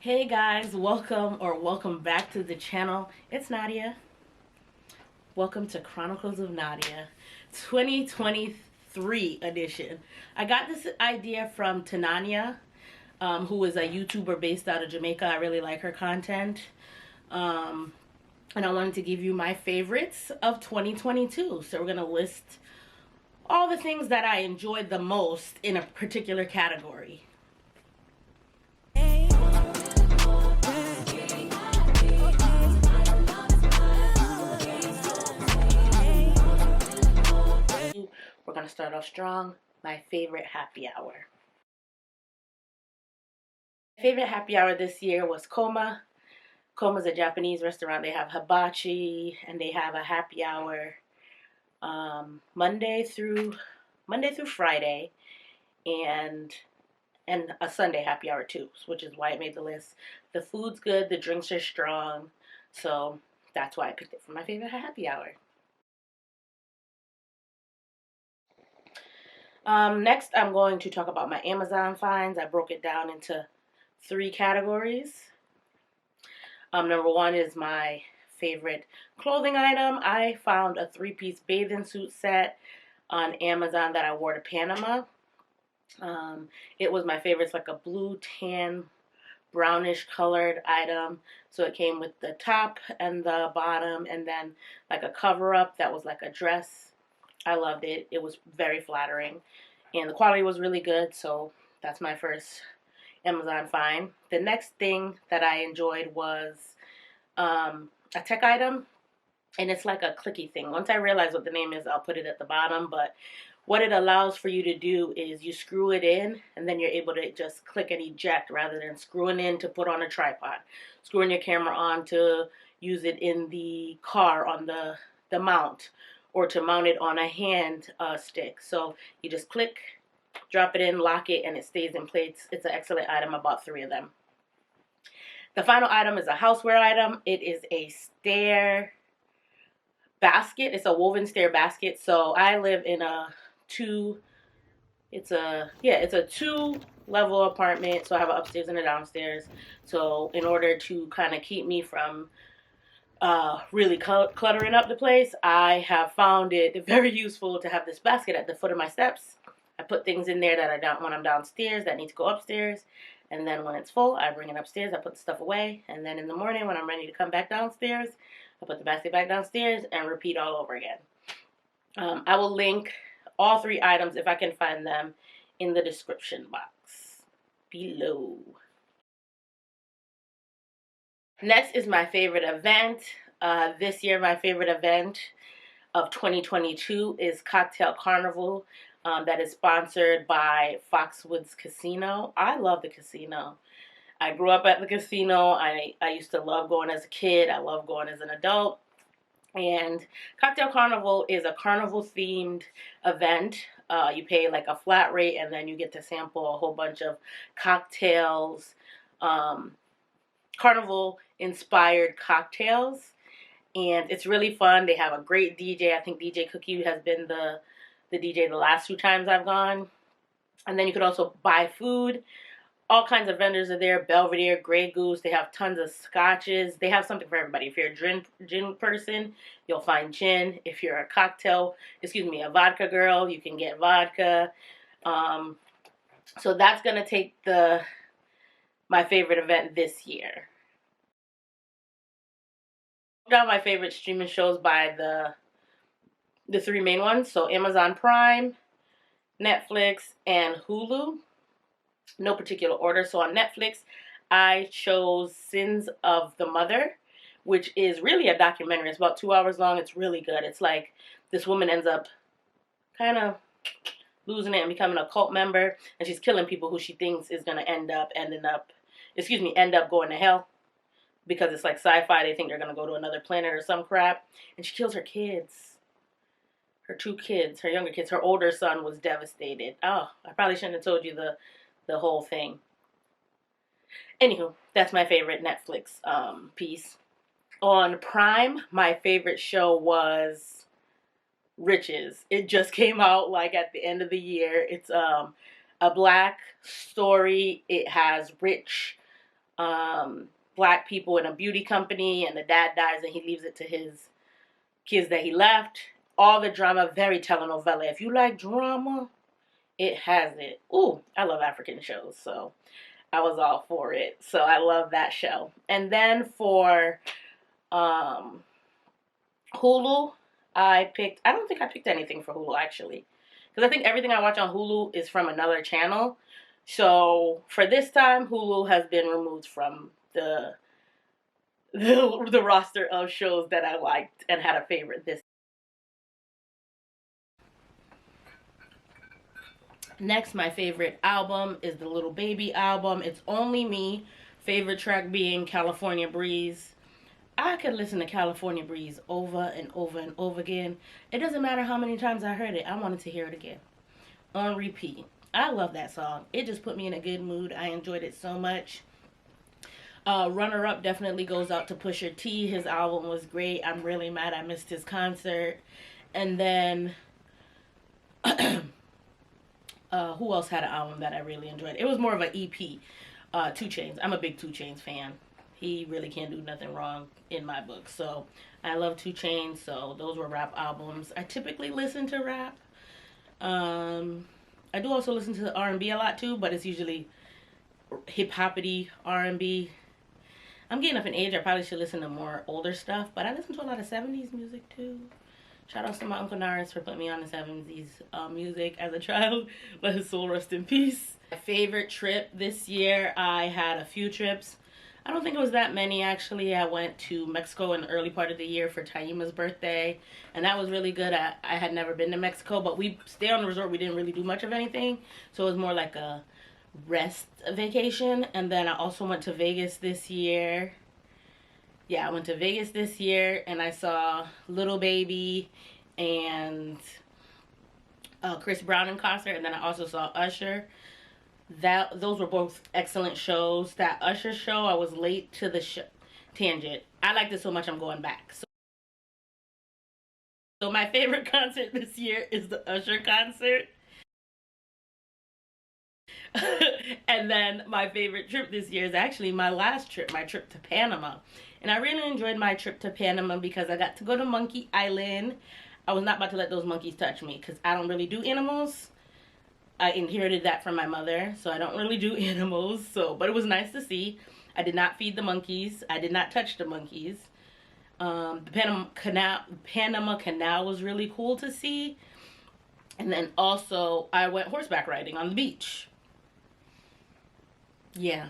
Hey guys, welcome back to the channel. It's Nadia. Welcome to Chronicles of Nadia 2023 edition. I got this idea from Tanania, who is a YouTuber based out of Jamaica. I really like her content. Um, and I wanted to give you my favorites of 2022. So we're going to list all the things that I enjoyed the most in a particular category. We're going to start off strong. My favorite happy hour. My favorite happy hour this year was Koma. Koma's a Japanese restaurant. They have hibachi and they have a happy hour Monday through Friday, and a Sunday happy hour too, which is why it made the list. The food's good, the drinks are strong, so that's why I picked it for my favorite happy hour. Next, I'm going to talk about my Amazon finds. I broke it down into 3 categories. Number 1 is my favorite clothing item. I found a 3-piece bathing suit set on Amazon that I wore to Panama. It was my favorite. It's like a blue, tan, brownish colored item. So it came with the top and the bottom and then like a cover up that was like a dress. I loved it. It was very flattering and the quality was really good. So that's my first Amazon find. The next thing that I enjoyed was a tech item, and it's like a clicky thing. Once I realize what the name is, I'll put it at the bottom, but what it allows for you to do is you screw it in and then you're able to just click and eject rather than screwing in to put on a tripod. Screwing your camera on to use it in the car on the mount, or to mount it on a hand stick. So you just click, drop it in, lock it, and it stays in place. It's an excellent item. I bought 3 of them. The final item is a houseware item. It is a stair basket. It's a woven stair basket. So I live in it's a 2-level apartment. So I have an upstairs and a downstairs. So in order to kind of keep me from really cluttering up the place, I have found it very useful to have this basket at the foot of my steps. I put things in there that I don't when I'm downstairs that need to go upstairs. And then when it's full, I bring it upstairs, I put the stuff away. And then in the morning when I'm ready to come back downstairs, I put the basket back downstairs and repeat all over again. I will link all 3 items, if I can find them, in the description box below. Next is my favorite event. This year, my favorite event of 2022 is Cocktail Carnival, that is sponsored by Foxwoods Casino. I love the casino. I grew up at the casino. I used to love going as a kid. I love going as an adult. And Cocktail Carnival is a carnival-themed event. You pay like a flat rate, and then you get to sample a whole bunch of cocktails, carnival-inspired cocktails. And it's really fun. They have a great DJ. I think DJ Cookie has been the DJ the last 2 times I've gone. And then you could also buy food. All kinds of vendors are there. Belvedere, Grey Goose. They have tons of scotches. They have something for everybody. If you're a gin person, you'll find gin. If you're a vodka girl, you can get vodka. So that's going to take my favorite event this year. Down my favorite streaming shows by the 3 main ones. So Amazon Prime, Netflix, and Hulu. No particular order. So on Netflix, I chose Sins of the Mother, which is really a documentary. It's about 2 hours long. It's really good. It's like this woman ends up kind of losing it and becoming a cult member, and she's killing people who she thinks is going to end up going to hell, because it's like sci-fi. They think they're going to go to another planet or some crap, and she kills her kids. Her 2 kids, her younger kids. Her older son was devastated. Oh, I probably shouldn't have told you the whole thing. Anywho, that's my favorite Netflix piece. On Prime, my favorite show was Riches. It just came out like at the end of the year. It's a black story. It has rich black people in a beauty company, and the dad dies and he leaves it to his kids that he left. All the drama, very telenovela. If you like drama, it has it. Ooh, I love African shows, so I was all for it. So I love that show. And then for Hulu, I don't think I picked anything for Hulu actually. Because I think everything I watch on Hulu is from another channel. So for this time, Hulu has been removed from the roster of shows that I liked and had a favorite this. Next, my favorite album is the Little Baby album. It's Only Me. Favorite track being California Breeze. I could listen to California Breeze over and over and over again. It doesn't matter how many times I heard it. I wanted to hear it again. On repeat. I love that song. It just put me in a good mood. I enjoyed it so much. Runner Up definitely goes out to Pusha T. His album was great. I'm really mad I missed his concert. And then who else had an album that I really enjoyed? It was more of an EP. 2 Chainz. I'm a big 2 Chainz fan. He really can't do nothing wrong in my book. So I love 2 Chainz. So those were rap albums. I typically listen to rap. I do also listen to R&B a lot too, but it's usually hip-hoppity R&B. I'm getting up in age. I probably should listen to more older stuff, but I listen to a lot of 70s music too. Shout out to my Uncle Naris for putting me on the 70s music as a child. Let his soul rest in peace. My favorite trip this year, I had a few trips. I don't think it was that many actually. I went to Mexico in the early part of the year for Taima's birthday, and that was really good. I had never been to Mexico, but we stayed on the resort. We didn't really do much of anything, so it was more like a rest vacation. And then I also went to Vegas this year. Yeah, I went to Vegas this year, and I saw Little Baby and Chris Brown in concert, and then I also saw Usher. Those were both excellent shows. That Usher show, I was late to the tangent. I liked it so much I'm going back. So my favorite concert this year is the Usher concert. And then my favorite trip this year is actually my last trip, my trip to Panama. And I really enjoyed my trip to Panama because I got to go to Monkey Island. I was not about to let those monkeys touch me because I don't really do animals. I inherited that from my mother, so I don't really do animals. But it was nice to see. I did not feed the monkeys. I did not touch the monkeys. The Panama Canal was really cool to see. And then also, I went horseback riding on the beach. Yeah,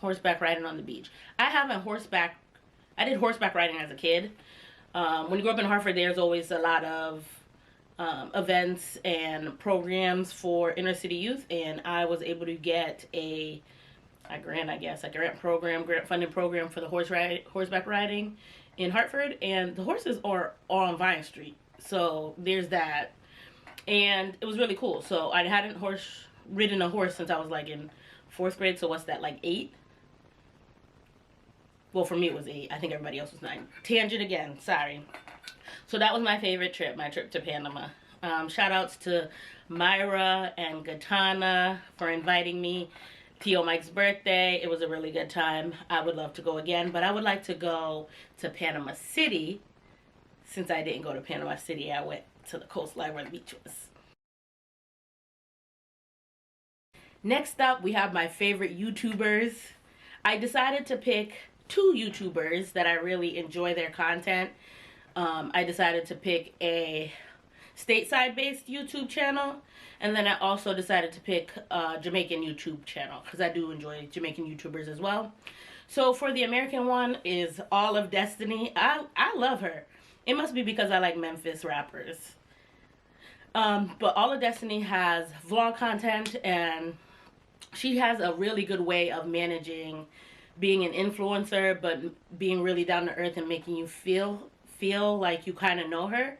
horseback riding on the beach. I did horseback riding as a kid. When you grow up in Hartford, there's always a lot of events and programs for inner city youth, and I was able to get a grant funding program for the horseback riding in Hartford, and the horses are on Vine Street, so there's that, and it was really cool. So I hadn't ridden a horse since I was like in 4th grade, so what's that, like 8? Well, for me it was 8. I think everybody else was 9. Tangent again, sorry. So that was my favorite trip, my trip to Panama. Shout outs to Myra and Gatana for inviting me. Tio Mike's birthday. It was a really good time. I would love to go again, but I would like to go to Panama City. Since I didn't go to Panama City, I went to the coastline where the beach was. Next up, we have my favorite YouTubers. I decided to pick 2 YouTubers that I really enjoy their content. I decided to pick a stateside-based YouTube channel, and then I also decided to pick a Jamaican YouTube channel because I do enjoy Jamaican YouTubers as well. So for the American one is All of Destiny. I love her. It must be because I like Memphis rappers. But All of Destiny has vlog content, and she has a really good way of managing being an influencer, but being really down to earth and making you feel like you kind of know her.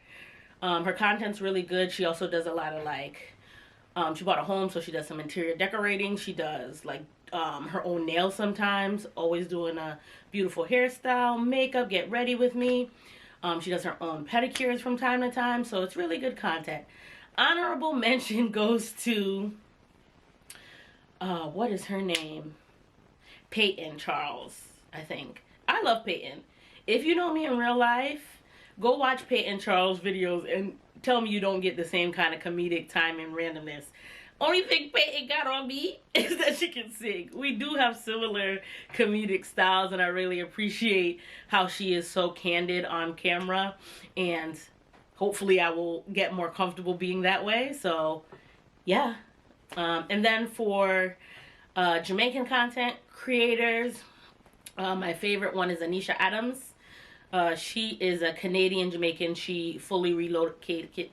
Her content's really good. She also does a lot of she bought a home, so she does some interior decorating. She does her own nails sometimes, always doing a beautiful hairstyle, makeup, get ready with me. She does her own pedicures from time to time, so it's really good content. Honorable mention goes to what is her name? Peyton Charles, I think. I love Peyton. If you know me in real life, go watch Peyton Charles videos and tell me you don't get the same kind of comedic time and randomness. Only thing Peyton got on me is that she can sing. We do have similar comedic styles, and I really appreciate how she is so candid on camera, and hopefully I will get more comfortable being that way. So yeah. And then for Jamaican content creators, my favorite one is Anisha Adams. She is a Canadian Jamaican. She fully relocated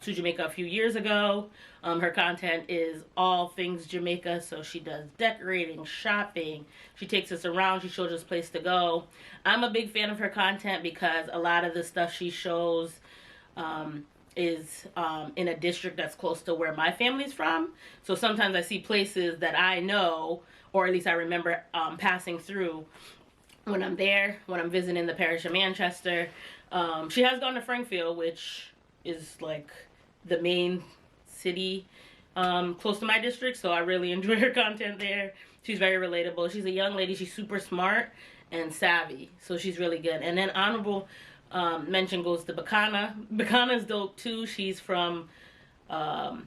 to Jamaica a few years ago. Her content is all things Jamaica, so she does decorating, shopping. She takes us around. She shows us places to go. I'm a big fan of her content because a lot of the stuff she shows is in a district that's close to where my family's from. So sometimes I see places that I know, or at least I remember passing through when I'm there, when I'm visiting the parish of Manchester. She has gone to Frankfield, which is like the main city close to my district, so I really enjoy her content there. She's very relatable. She's a young lady. She's super smart and savvy, so she's really good. And then honorable mention goes to Bacana. Bacana's dope too. She's from a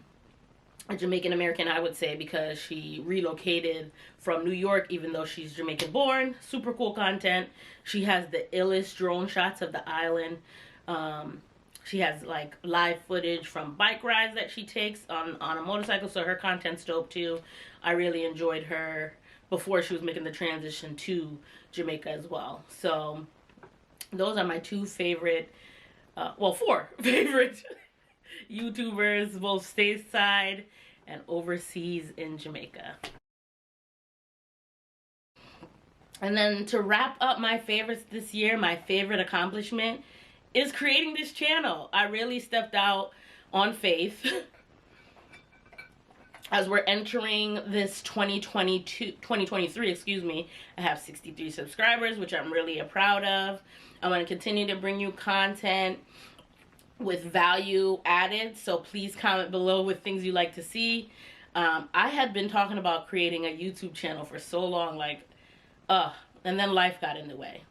Jamaican American, I would say, because she relocated from New York, even though she's Jamaican born. Super cool content. She has the illest drone shots of the island. She has like live footage from bike rides that she takes on a motorcycle, so her content's dope too. I really enjoyed her before she was making the transition to Jamaica as well. So those are my two favorite, four favorite YouTubers, both stateside and overseas in Jamaica. And then to wrap up my favorites this year, my favorite accomplishment is creating this channel. I really stepped out on faith. As we're entering this 2023, excuse me, I have 63 subscribers, which I'm really proud of. I want to continue to bring you content with value added, so please comment below with things you like to see. I had been talking about creating a YouTube channel for so long, and then life got in the way.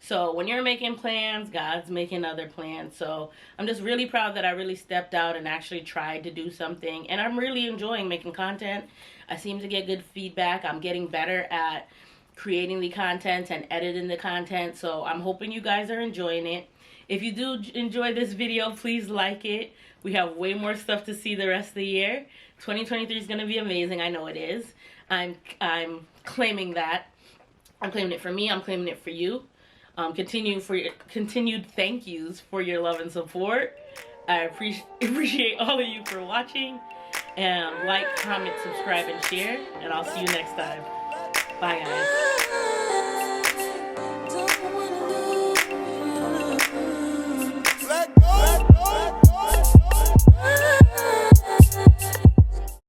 So when you're making plans, God's making other plans. So I'm just really proud that I really stepped out and actually tried to do something. And I'm really enjoying making content. I seem to get good feedback. I'm getting better at creating the content and editing the content. So I'm hoping you guys are enjoying it. If you do enjoy this video, please like it. We have way more stuff to see the rest of the year. 2023 is going to be amazing. I know it is. I'm claiming that. I'm claiming it for me. I'm claiming it for you. Continued thank yous for your love and support. I appreciate all of you for watching. And like, comment, subscribe, and share. And I'll see you next time. Bye, guys.